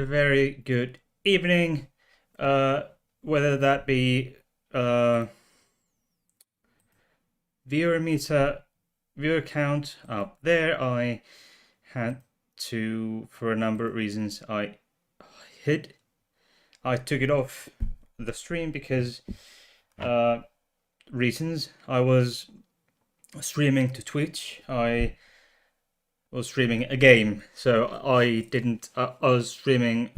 very good evening, uh, whether that be uh, viewer meter, viewer count up there. I had to, for a number of reasons, I took it off the stream because reasons. I was streaming to Twitch. I was streaming a game, so I didn't. I was streaming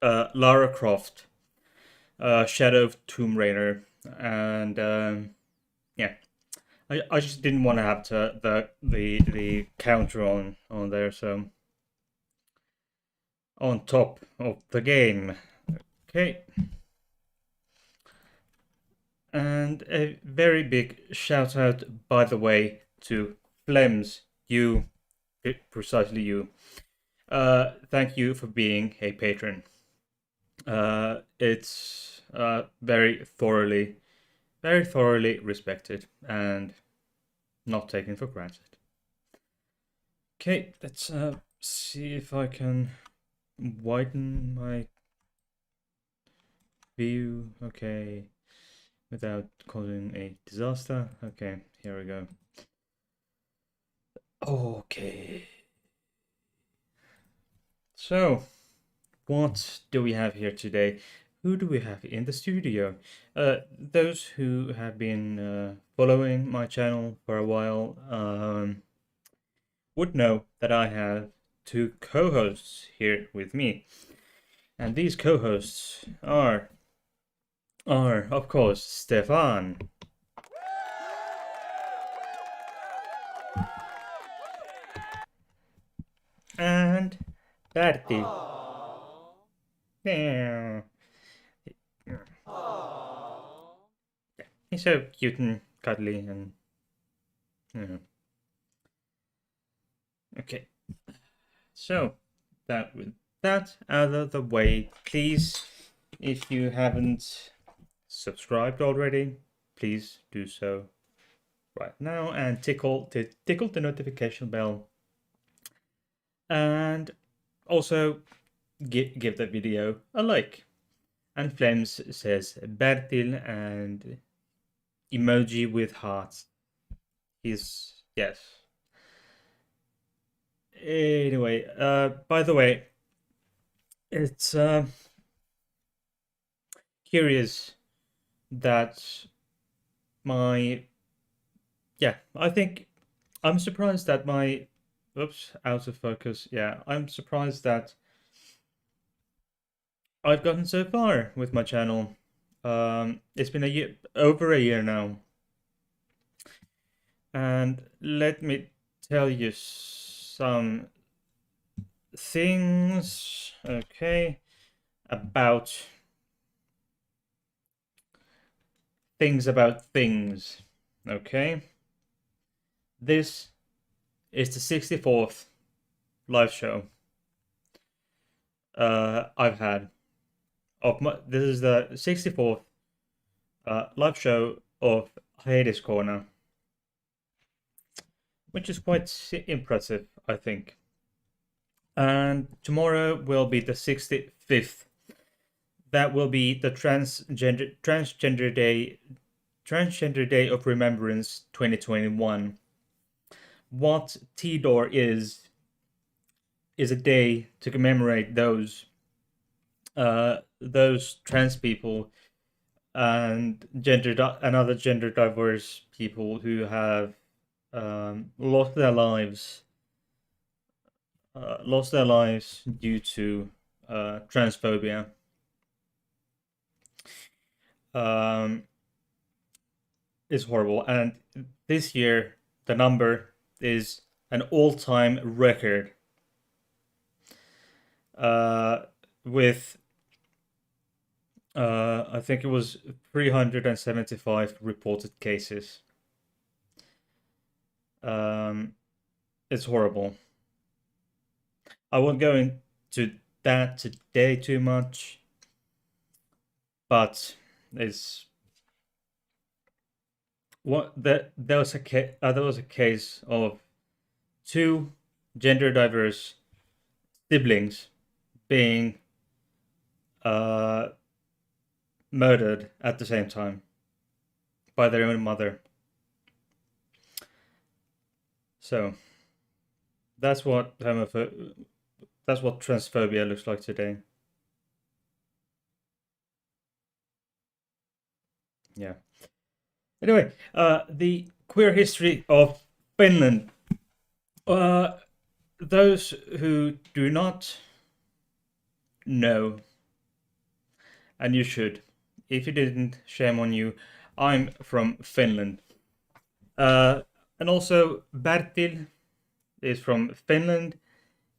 Lara Croft, Shadow of Tomb Raider, and yeah, I just didn't want to have the counter on there, so on top of the game. Okay. And a very big shout out, by the way, to Flems, you, precisely you. Thank you for being a patron. It's very thoroughly respected and not taken for granted. Okay, let's see if I can widen my view. Okay, without causing a disaster. Okay, here we go. Okay. So, what do we have here today? Who do we have in the studio? Those who have been following my channel for a while would know that I have two co-hosts here with me. And these co-hosts are of course, Stefan. And Bertil. Yeah. He's so cute and cuddly and okay. So that with that out of the way, please, if you haven't subscribed already, please do so right now and tickle the notification bell. And also give the video a like. And Flems says Bertil and emoji with hearts. He's yes. Anyway, by the way, it's curious that I think I'm surprised that my oops, out of focus. Yeah, I'm surprised that I've gotten so far with my channel. It's been over a year now. And let me tell you some things, okay, about things, okay? This is the 64th live show I've had. This is the 64th live show of Hades Corner, which is quite impressive, I think. And tomorrow will be the 65th. That will be the Transgender Day of Remembrance 2021. What T-Door is a day to commemorate those trans people and other gender diverse people who have lost their lives due to transphobia. Is horrible, and this year the number is an all-time record with I think it was 375 reported cases. It's horrible. I won't go into that today too much, but it's there was a case of two gender diverse siblings being uh, murdered at the same time by their own mother. So that's what that's what transphobia looks like today. Yeah. Anyway, the queer history of Finland. Uh, those who do not know, and you should, if you didn't, shame on you. I'm from Finland. And also, Bertil is from Finland.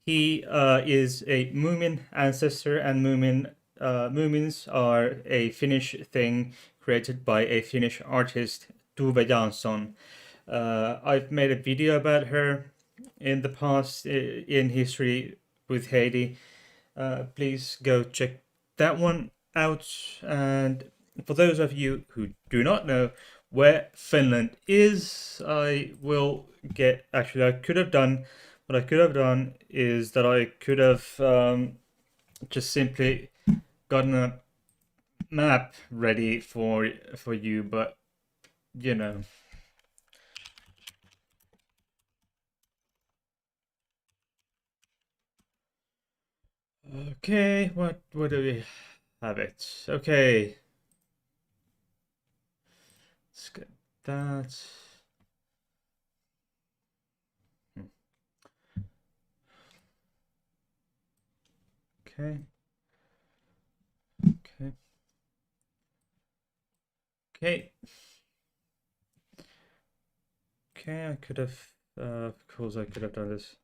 He is a Moomin ancestor, and Moomins are a Finnish thing created by a Finnish artist, Tuve Jansson. I've made a video about her in the past in history with Heidi. Please go check that one out. And for those of you who do not know where Finland is, I will get. Actually, I could have done. What I could have done is that I could have just simply gotten a map ready for you, but you know. Okay, what do we have it? Okay, let's get that. Hmm. Okay, okay, okay, okay. I could have, of course, I could have done this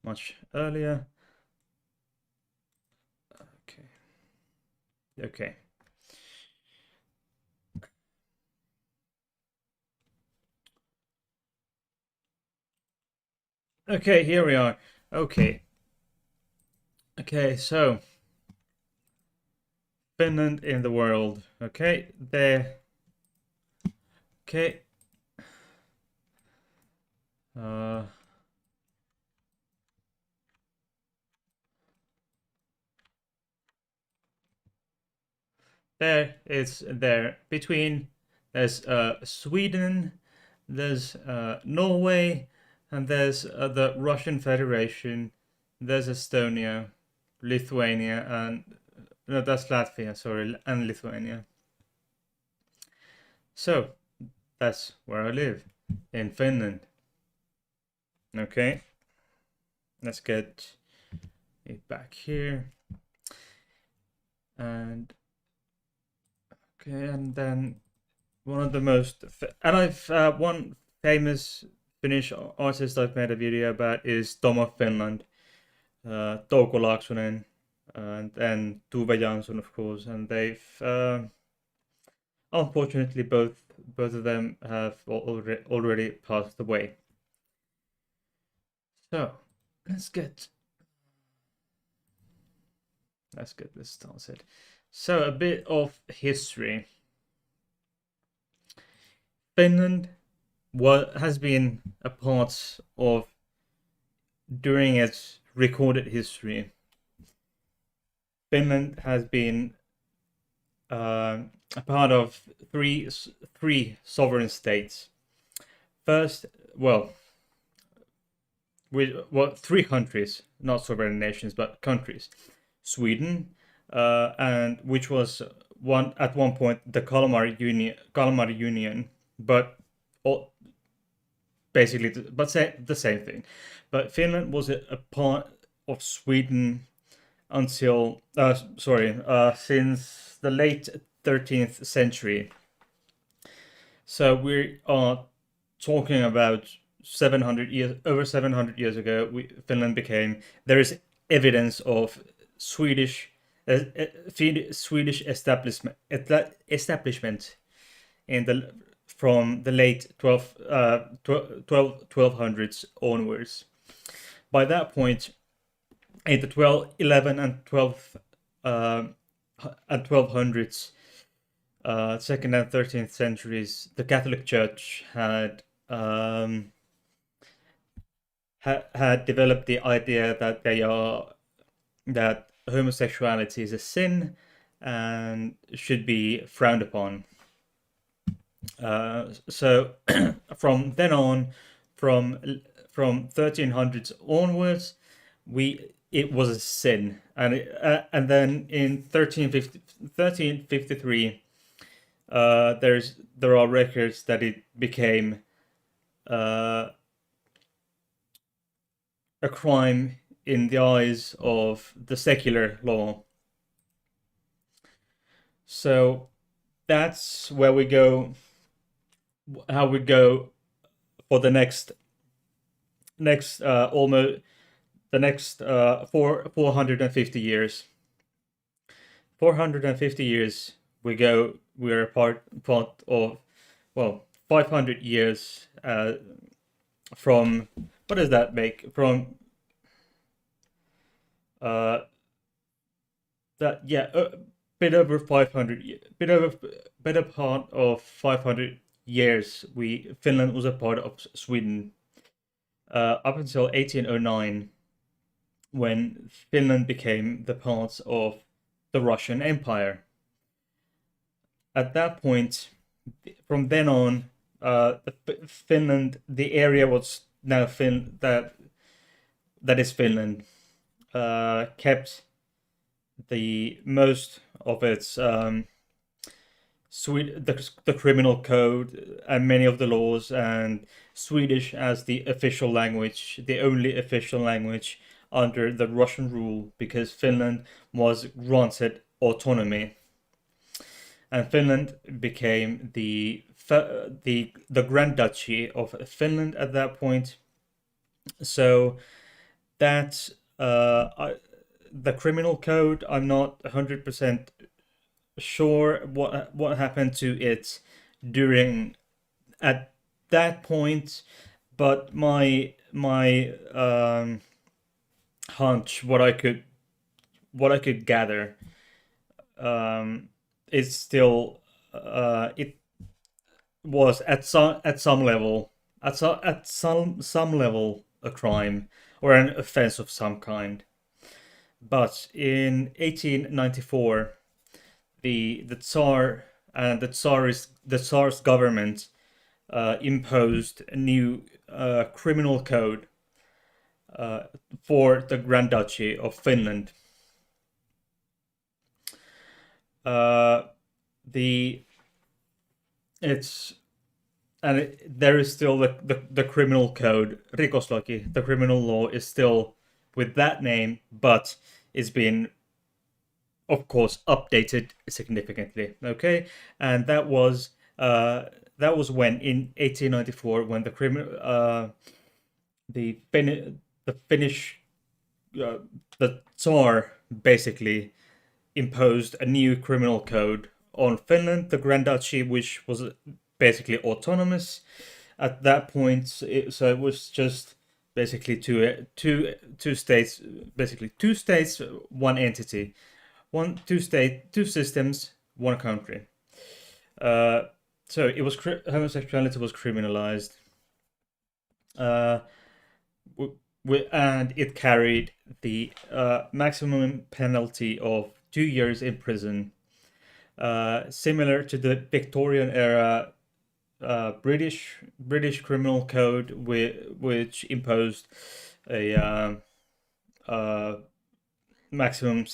much earlier. Okay, okay. Okay, here we are. Okay. Okay, so Finland in the world. Okay, there. Okay. Uh, there it's there. Between there's Sweden, there's Norway, and there's the Russian Federation. There's Estonia, Lithuania, and no, that's Latvia. Sorry, and Lithuania. So that's where I live in Finland. Okay, let's get it back here. And okay, and then one of the most and I've one famous Finnish artist I've made a video about is Tom of Finland, Touko Laaksonen, and then Tuve Jansson, of course, and they've unfortunately both of them have already passed away. So let's get this started. So a bit of history. Finland has been a part of during its recorded history. Finland has been a part of three sovereign states. First, well, three countries, not sovereign nations, but countries. Sweden, and which was one point the Kalmar Union, but all, basically, but say the same thing. But Finland was a part of Sweden until since the late 13th century. So we are talking about 700 years, over 700 years ago, Finland became. There is evidence of Swedish establishment in the from the late 1200s onwards. By that point, in the 11 and 1200s, second and 13th centuries, the Catholic Church had had developed the idea that homosexuality is a sin and should be frowned upon. So from then on, from from 1300s onwards, we it was a sin, and then in 1353, there are records that it became uh, a crime in the eyes of the secular law. So that's where we go, how we go for the next almost the next 450 years. 450 years we're a part of, well, 500 years from, what does that make? From uh, that, yeah, a bit over 500, better part of 500 years. Finland was a part of Sweden up until 1809, when Finland became the part of the Russian Empire. At that point, from then on, Finland, the area was now that is Finland, kept the most of its the criminal code and many of the laws, and Swedish as the official language, the only official language under the Russian rule, because Finland was granted autonomy, and Finland became the Grand Duchy of Finland at that point. So that the criminal code, I'm not 100% sure what happened to it during at that point, but my hunch, what I could gather, is still it was at some level, at some level, a crime or an offense of some kind. But in 1894, the Tsar and the Tsar's government imposed a new criminal code for the Grand Duchy of Finland. The it's and there is still the criminal code, rikoslaki. The criminal law is still with that name, but it's been, of course, updated significantly. Okay, and that was when in 1894, when the Finnish the Tsar basically imposed a new criminal code on Finland, the Grand Duchy, which was basically autonomous at that point. So it was just basically two states, basically two states, one entity, two systems, one country. Uh, so it was homosexuality was criminalized, uh, and it carried the maximum penalty of 2 years in prison, similar to the Victorian era British criminal code, which imposed a uh, maximum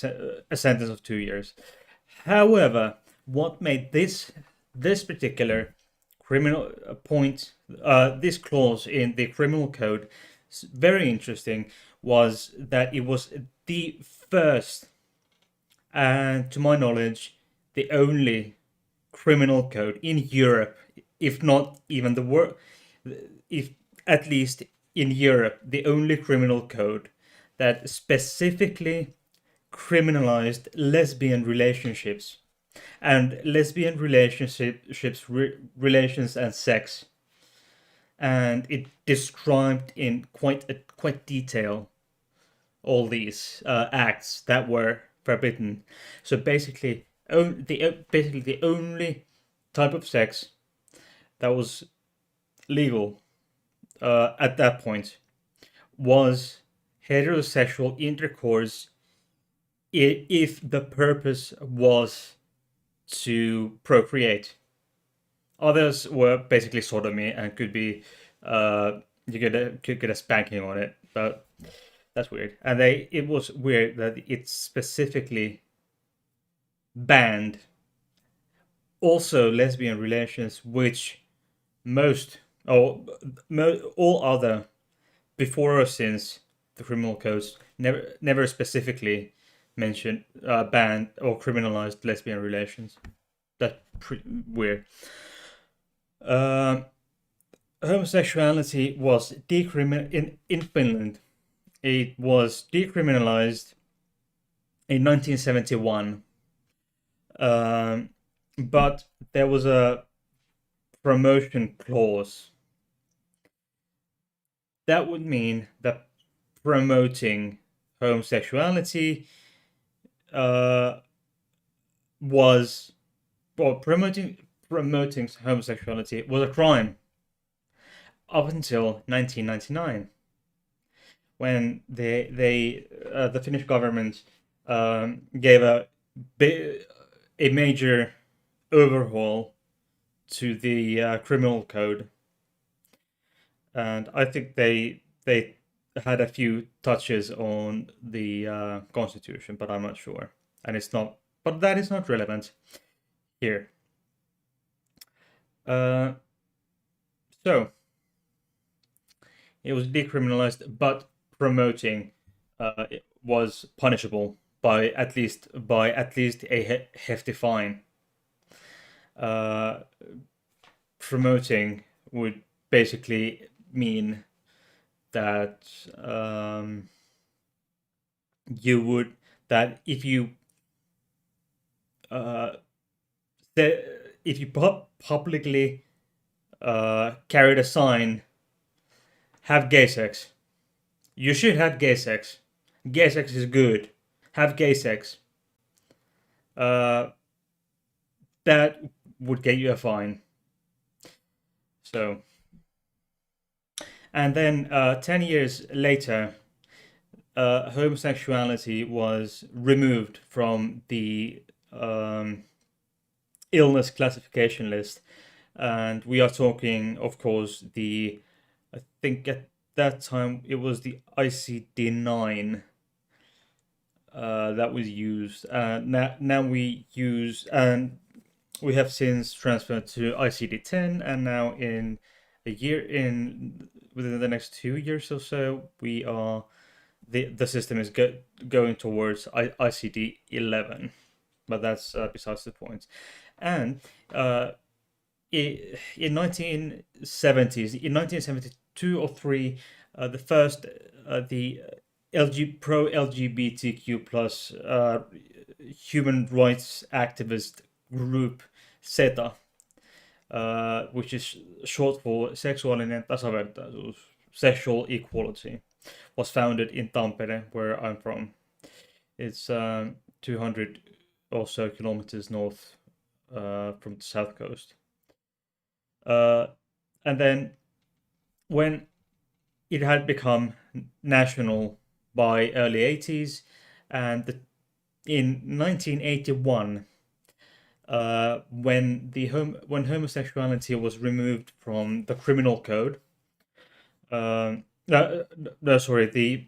a sentence of 2 years. However, what made this particular criminal point, this clause in the criminal code, very interesting, was that it was the first, and to my knowledge, the only criminal code in Europe, if not even the world, if at least in Europe, the only criminal code that specifically criminalized lesbian relationships and lesbian relations and sex, and it described in quite detail all these acts that were forbidden. So basically, basically the only type of sex that was legal at that point was heterosexual intercourse if the purpose was to procreate. Others were basically sodomy and could be you could get a spanking on it, but that's weird. And it was weird that it specifically banned also lesbian relations, which most or all other before or since the criminal codes never specifically mentioned banned or criminalized lesbian relations. That's pretty weird. Um, Homosexuality was in Finland. It was decriminalized in 1971, um, but there was a promotion clause. That would mean that promoting homosexuality uh, was well promoting homosexuality was a crime up until 1999, when the Finnish government gave a major overhaul to the criminal code, and I think they had a few touches on the constitution, but I'm not sure, and it's not. But that is not relevant here. Uh, so it was decriminalized, but promoting it was punishable by at least a hefty fine. Uh, Promoting would basically mean that you would that uh, if you publicly carried a sign, have gay sex. You should have gay sex. Gay sex is good. Have gay sex. Uh, that would get you a fine. So, and then 10 years later, homosexuality was removed from the illness classification list. And we are talking, of course, I think at that time it was the ICD-9 that was used. Now we use, and we have since transferred to ICD-10, and now within the next 2 years or so, the system is going towards ICD-11, but that's besides the point. And in 1972 or three, the first the pro LGBTQ plus human rights activist group SETA, which is short for seksuaalinen tasavertaisuus, sexual equality, was founded in Tampere, where I'm from. It's 200 or so kilometers north from the south coast. And then when it had become national by early 80s, and in 1981, when homosexuality was removed from the criminal code. No, sorry.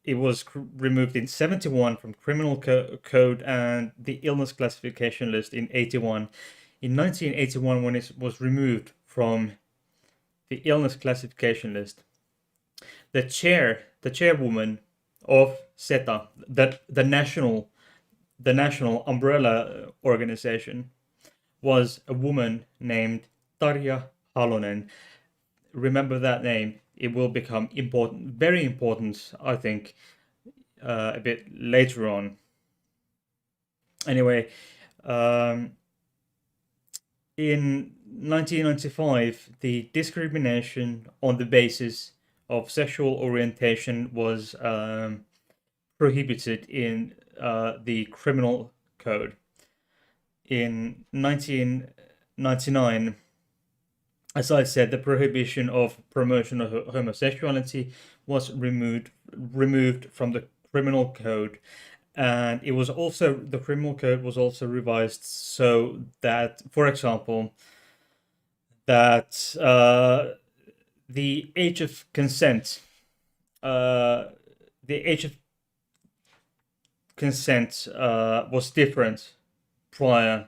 It was removed in 71 from criminal code and the illness classification list in 81. In 1981, when it was removed from the illness classification list, the chairwoman of SETA, the national umbrella organization, was a woman named Tarja Halonen. Remember that name. It will become important, very important, I think, a bit later on. Anyway, in 1995, the discrimination on the basis of sexual orientation was prohibited in the criminal code. In 1999, as I said, the prohibition of promotion of homosexuality was removed from the criminal code, And it was also, the criminal code was also revised so that, for example, that the age of consent, uh, the age of consent was different prior.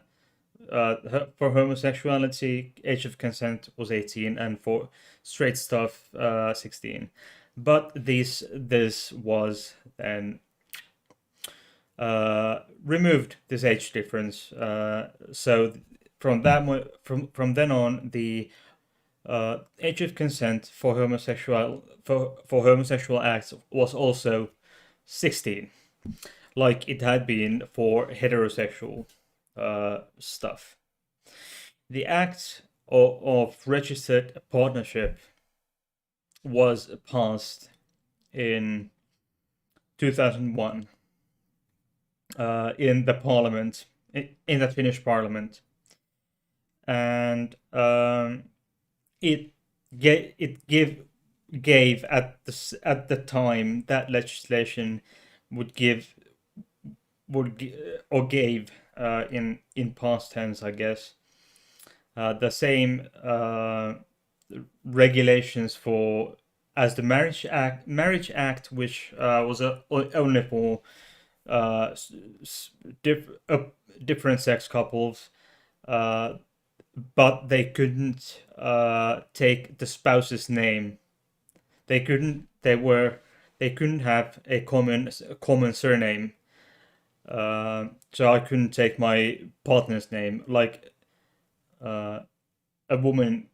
For homosexuality, age of consent was 18, and for straight stuff, 16. But this was then removed, this age difference. So from then on, the age of consent for homosexual acts was also 16, like it had been for heterosexual stuff. The act of registered partnership was passed in 2001 in the parliament, in the Finnish parliament, and it gave at the time that legislation would give or gave in past tense, I guess, the same regulations for as the marriage act, which was only for uh, different sex couples, uh, but they couldn't take the spouse's name. They couldn't. They couldn't have a common surname. So I couldn't take my partner's name. Like a woman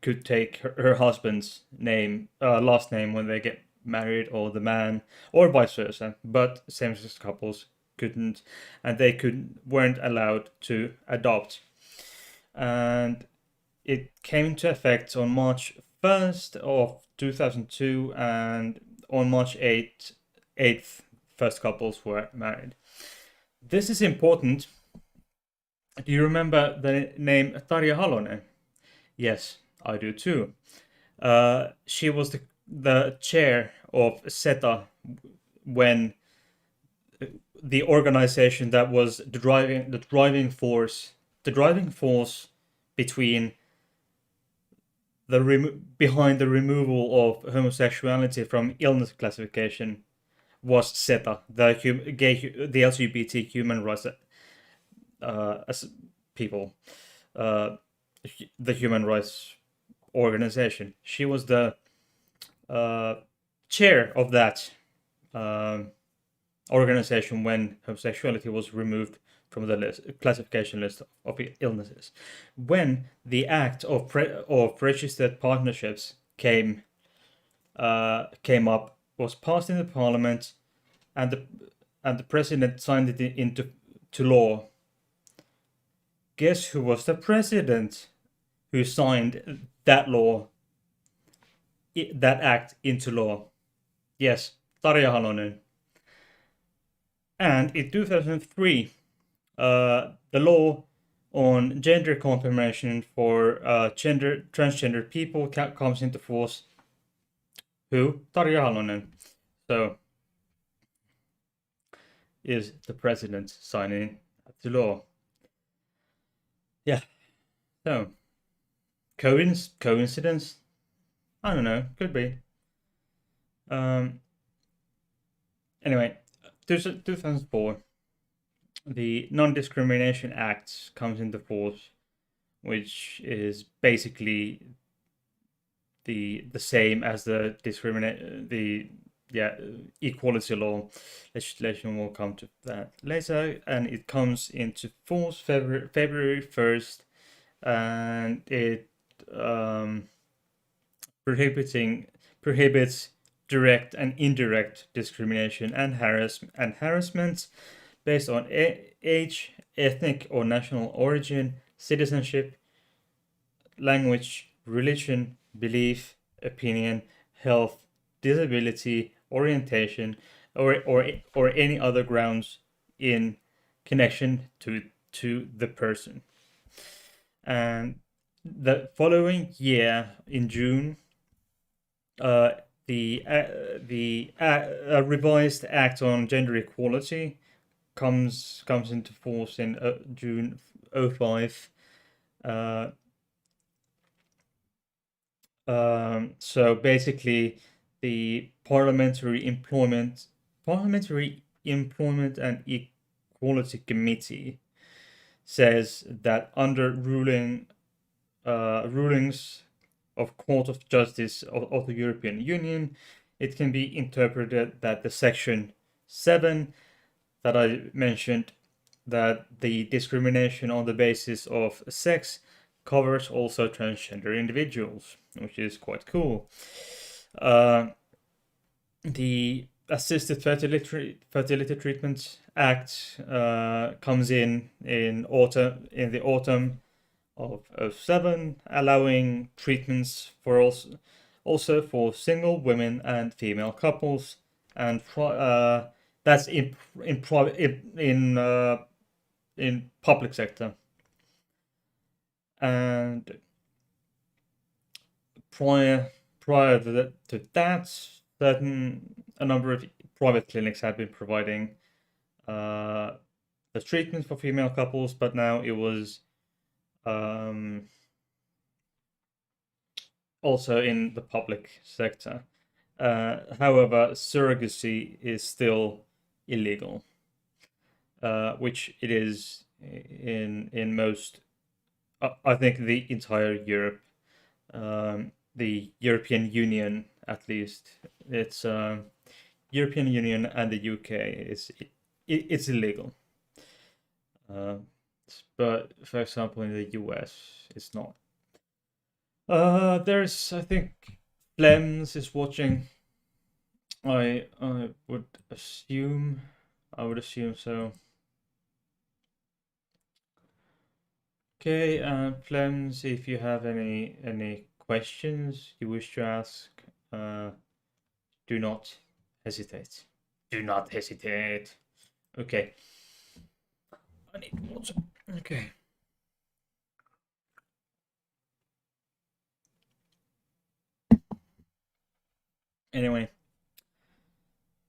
could take her husband's name, last name when they get married, or the man, or vice versa. But same-sex couples couldn't, and they weren't allowed to adopt. And it came into effect on March 1st of 2002, and on March 8th, first couples were married. This is important. Do you remember the name Tarja Halonen? Yes, I do too. She was the chair of SETA when the organization that was the driving force between behind the removal of homosexuality from illness classification was SETA, the LGBT human rights as people, uh, the human rights organization. She was the chair of that um organization when homosexuality was removed from the classification list of illnesses. When the act of registered partnerships came up, was passed in the parliament, and the president signed it into law. Guess who was the president who signed that law, that act into law? Yes, Tarja Halonen. And in 2003, the law on gender confirmation for transgender people comes into force. Who? Tarja Halonen. So, is the president signing the law? Yeah. So, coincidence? I don't know. Could be. Anyway, 2004, the Non-Discrimination Act comes into force, which is basically the same as the equality law legislation. Will come to that later, and it comes into force February 1st, and it prohibits direct and indirect discrimination and harassment based on age, ethnic or national origin, citizenship, language, religion, belief, opinion, health, disability, orientation, or any other grounds in connection to the person. And the following year, in June, the revised Act on Gender Equality comes into force in June '05. Uh, so basically, the Parliamentary Employment and Equality Committee says that under rulings of Court of Justice of the European Union, it can be interpreted that the Section 7 that I mentioned, that the discrimination on the basis of sex covers also transgender individuals, which is quite cool. Uh, the Assisted Fertility Treatment Act comes in the autumn of '07, allowing treatments for also for single women and female couples, and that's in public sector. And prior to that, a number of private clinics had been providing uh, the treatment for female couples, but now it was um, also in the public sector. However, surrogacy is still illegal, which it is in most, I think, the entire Europe, the European Union at least. It's European Union and the UK it's illegal. Uh, but for example, in the US, it's not. There's, I think, Flems is watching. I would assume. I would assume so. Okay, Flems, if you have any questions you wish to ask, uh, do not hesitate. Do not hesitate. Okay. I need water. Okay. Anyway,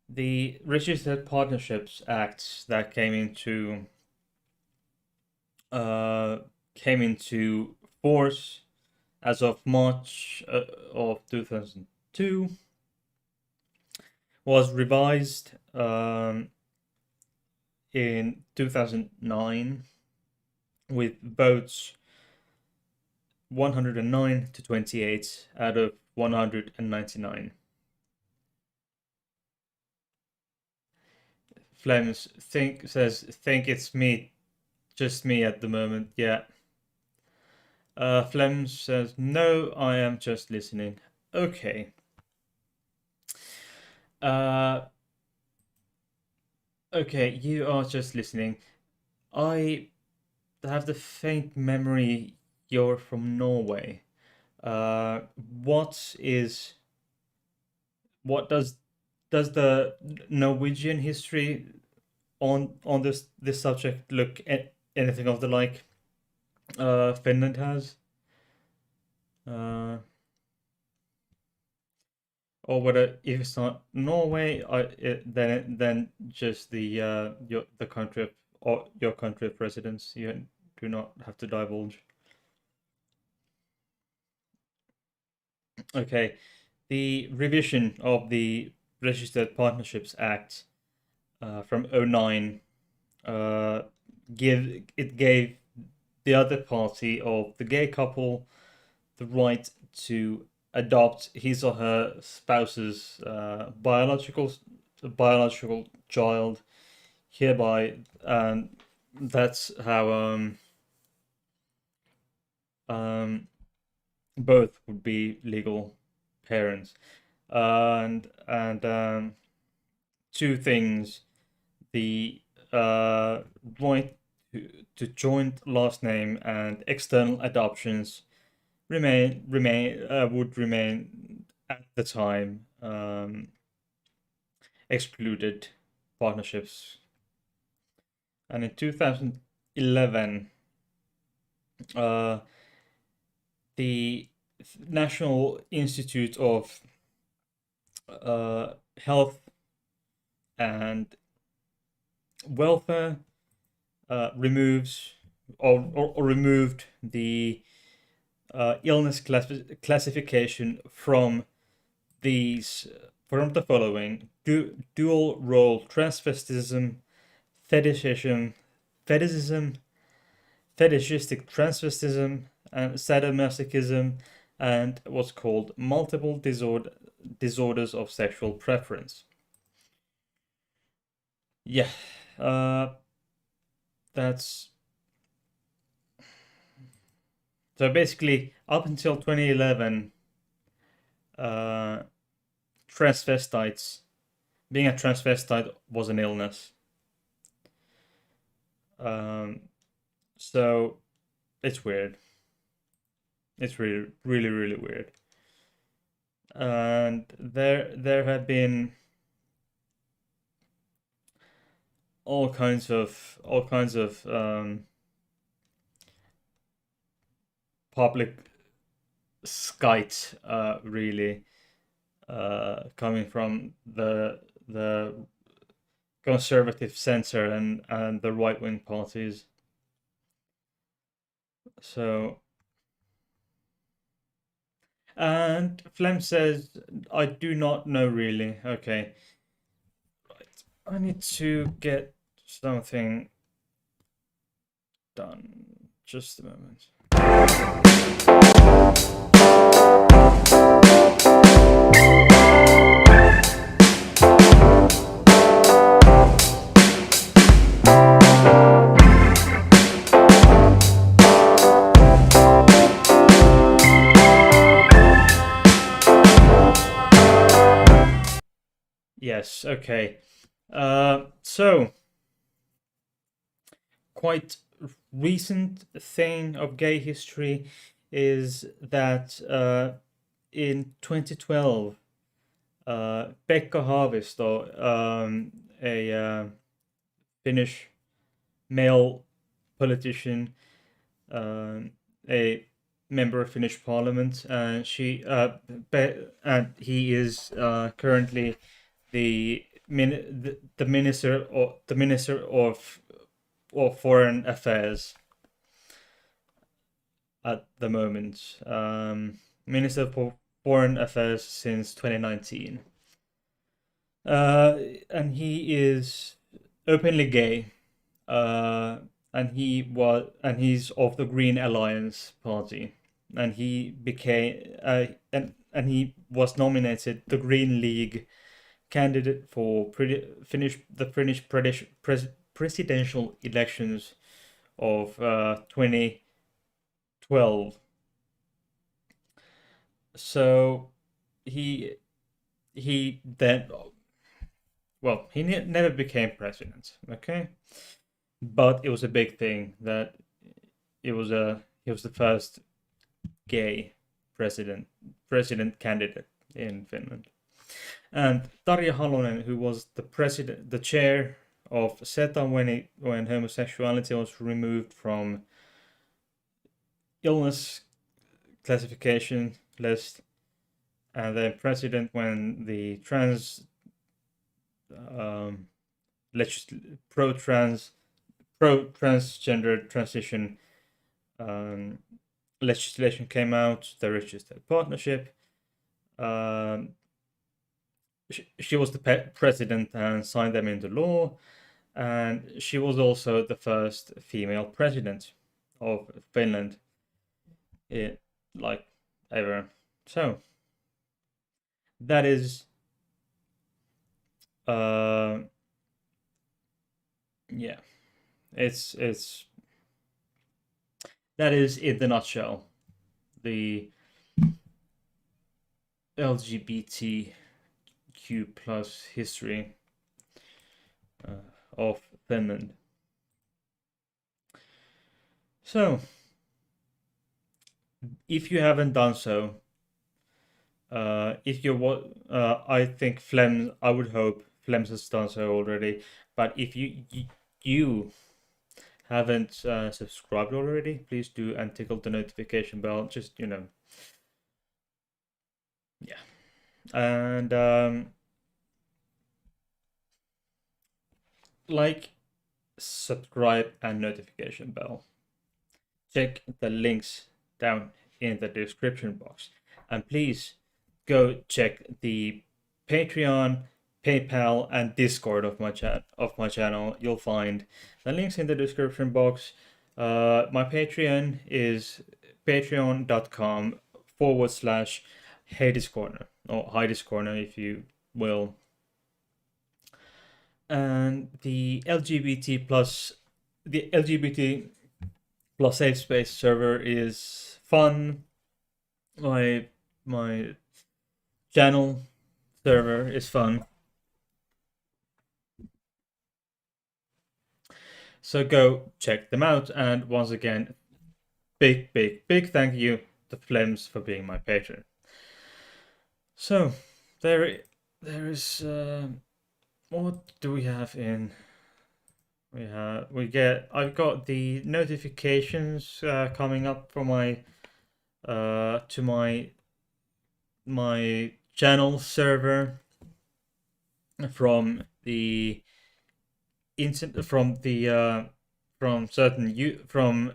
the Registered Partnerships Act that uh, came into force as of March of 2002 was revised in 2009 with votes 109 to 28 out of 199. Flems think it's me, just me at the moment. Yeah. Flems says no, I am just listening. Okay. Uh, okay, you are just listening. I have the faint memory you're from Norway. Uh, what is what does the Norwegian history on this subject look at anything of the like Finland has? Uh, or whether if it's not Norway, then just the country of or your country of residence. You do not have to divulge. Okay, the revision of the Registered Partnerships Act from '09 uh, gave the other party of the gay couple the right to adopt his or her spouse's biological child hereby, and that's how um, both would be legal parents. And two things: the right to joint last name and external adoptions would remain at the time excluded partnerships. And in 2011, uh, the National Institute of Health and welfare removes or removed the illness classification from these from the following: dual role transvestism, fetishism, fetishism, fetishistic transvestism, and sadomasochism, and what's called multiple disorders of sexual preference. Yeah, uh, that's so basically up until 2011, uh, transvestites being a transvestite was an illness. Um, so it's weird. It's really, really, really weird. And there have been all kinds of public skite, really, coming from the conservative censor and the right wing parties. So, and Flem says, I do not know really. Okay, right. I need to get something done. Just a moment. Yes, okay. So, quite recent thing of gay history is that in 2012, Pekka Haavisto, a Finnish male politician, a member of Finnish Parliament, and and he is currently the minister of foreign affairs at the moment. Minister for foreign affairs since 2019. And he is openly gay. And he's of the Green Alliance party, and he became and he was nominated the Green League candidate for the Finnish presidential elections of 2012. So he then, well, he never became president. Okay, but it was a big thing that he was the first gay president candidate in Finland. And Tarja Halonen, who was the chair of SETA when homosexuality was removed from illness classification list, and then president when the um, pro transgender transition um, legislation came out, the registered partnership. Um, she was the president and signed them into law, and she was also the first female president of Finland, like ever. So that is, uh, yeah, it's that is in the nutshell the LGBTQ plus history of Finland. So, if you haven't done so, if I think Flems, I would hope Flems has done so already. But if you haven't subscribed already, please do and tickle the notification bell. Just yeah, and like subscribe and notification bell. Check the links down in the description box. And please go check the Patreon, PayPal, and Discord of my channel. You'll find the links in the description box. My Patreon is patreon.com/Hades Corner, or Hades Corner if you will. And the LGBT plus safe space server is fun. My channel server is fun. So go check them out. And once again, big thank you to Flems for being my patron. So there is what do we have in? I've got the notifications coming up for my to my channel server from the from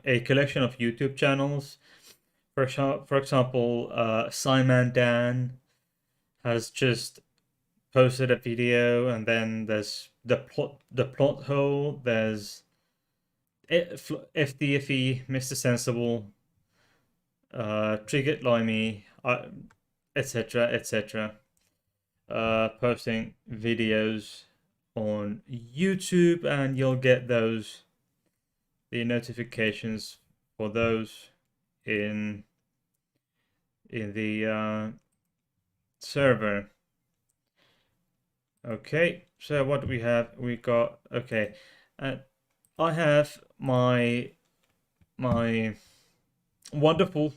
a collection of YouTube channels. For example, Simon Dan has just posted a video, and then there's the plot hole. There's FDFE, Mr. Sensible, Triggered Limey, etc. Posting videos on YouTube, and you'll get the notifications for those in the server. Okay, so what do we have? We got okay. I have my wonderful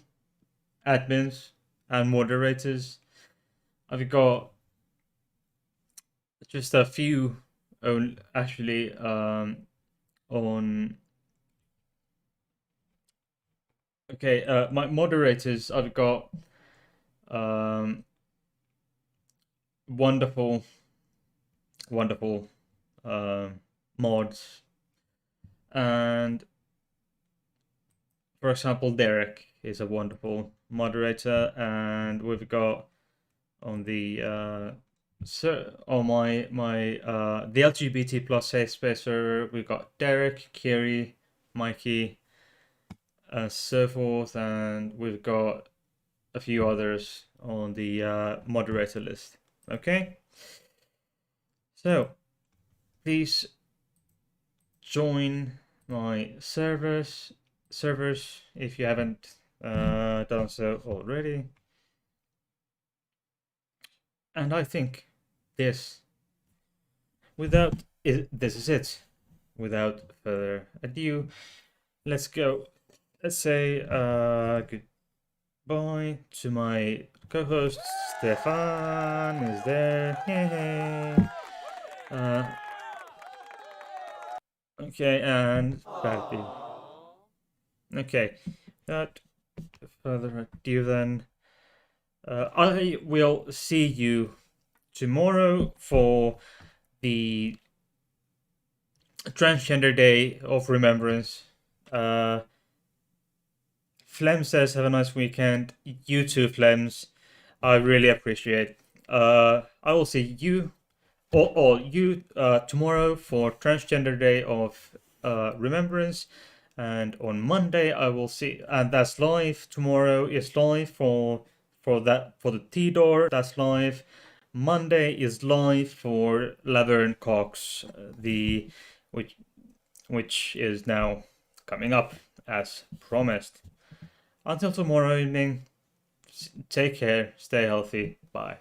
admins and moderators. I've got just a few actually on okay, my moderators. I've got wonderful mods, and for example, Derek is a wonderful moderator, and we've got on the on my the LGBT plus safe space server, we've got Derek, Kiri, Mikey, and so forth, and we've got a few others on the moderator list. Okay, so please join my servers if you haven't done so already. And I think this is it. Without further ado, let's go. Let's say goodbye to my co-host Stefan is there. Okay, and Barty. Okay, without further ado then, I will see you tomorrow for the Transgender Day of Remembrance. Flems says, have a nice weekend. You too, Flems. I really appreciate. I will see you all you tomorrow for Transgender Day of Remembrance, and on Monday I will see, and that's live. Tomorrow is live for the T door. That's live. Monday is live for Laverne Cox, which is now coming up as promised. Until tomorrow evening, take care, stay healthy, bye.